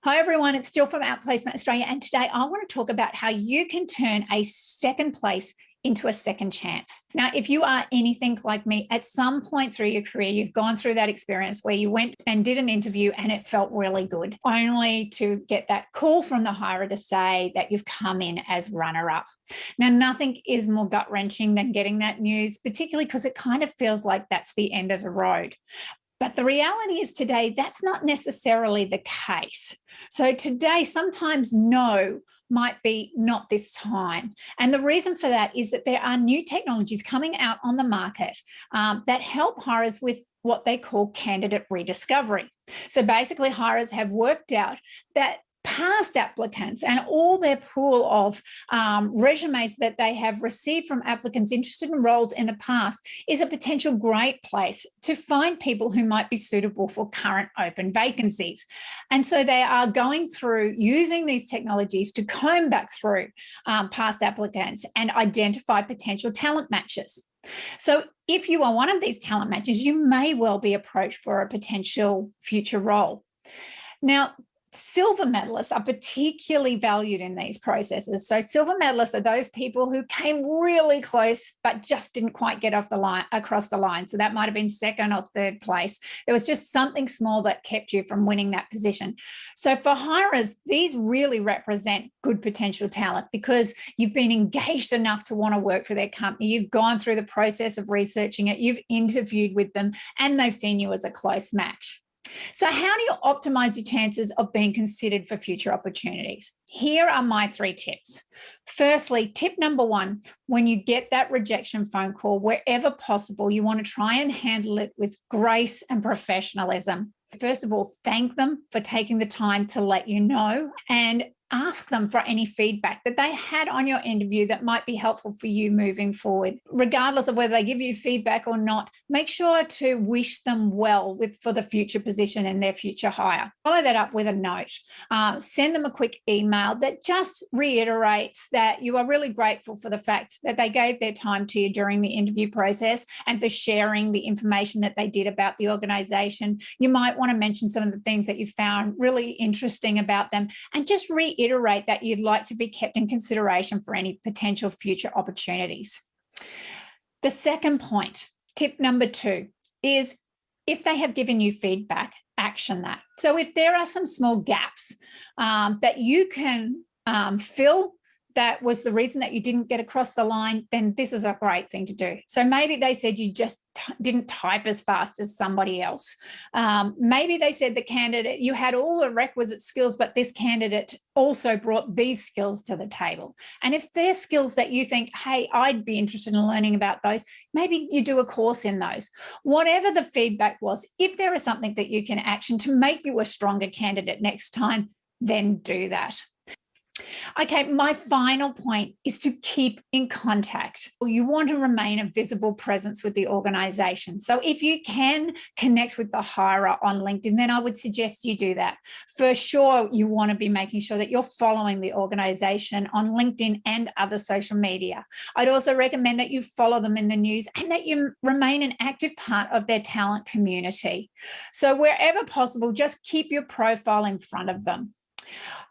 Hi everyone, it's Jill from Outplacement Australia, and today I want to talk about how you can turn a second place into a second chance. Now, if you are anything like me, at some point through your career, you've gone through that experience where you went and did an interview and it felt really good, only to get that call from the hirer to say that you've come in as runner-up. Now, nothing is more gut-wrenching than getting that news, particularly because it kind of feels like that's the end of the road. But the reality is today, that's not necessarily the case. So today, sometimes no might be not this time. And the reason for that is that there are new technologies coming out on the market that help hirers with what they call candidate rediscovery. So basically, hirers have worked out that past applicants and all their pool of resumes that they have received from applicants interested in roles in the past is a potential great place to find people who might be suitable for current open vacancies. And so they are going through using these technologies to comb back through past applicants and identify potential talent matches. So if you are one of these talent matches, you may well be approached for a potential future role. Now, silver medalists are particularly valued in these processes. So silver medalists are those people who came really close, but just didn't quite get across the line. So that might have been second or third place. There was just something small that kept you from winning that position. So for hirers, these really represent good potential talent because you've been engaged enough to want to work for their company. You've gone through the process of researching it. You've interviewed with them and they've seen you as a close match. So how do you optimize your chances of being considered for future opportunities? Here are my 3 tips. Firstly, tip number 1, when you get that rejection phone call, wherever possible, you want to try and handle it with grace and professionalism. First of all, thank them for taking the time to let you know and ask them for any feedback that they had on your interview that might be helpful for you moving forward. Regardless of whether they give you feedback or not, make sure to wish them well for the future position and their future hire. Follow that up with a note. Send them a quick email that just reiterates that you are really grateful for the fact that they gave their time to you during the interview process and for sharing the information that they did about the organization. You might want to mention some of the things that you found really interesting about them and just reiterate that you'd like to be kept in consideration for any potential future opportunities. The second point, tip number 2, is if they have given you feedback, action that. So if there are some small gaps that you can fill, that was the reason that you didn't get across the line, then this is a great thing to do. So maybe they said you just didn't type as fast as somebody else. Maybe they said the candidate, you had all the requisite skills, but this candidate also brought these skills to the table. And if there's skills that you think, hey, I'd be interested in learning about those, maybe you do a course in those. Whatever the feedback was, if there is something that you can action to make you a stronger candidate next time, then do that. Okay, my final point is to keep in contact. You want to remain a visible presence with the organization. So if you can connect with the hirer on LinkedIn, then I would suggest you do that. For sure, you want to be making sure that you're following the organization on LinkedIn and other social media. I'd also recommend that you follow them in the news and that you remain an active part of their talent community. So wherever possible, just keep your profile in front of them.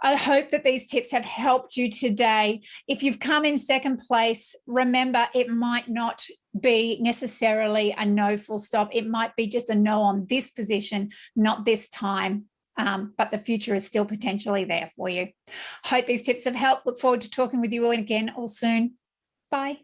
I hope that these tips have helped you today. If you've come in second place, remember it might not be necessarily a no full stop. It might be just a no on this position, not this time. But the future is still potentially there for you. Hope these tips have helped. Look forward to talking with you all again all soon. Bye.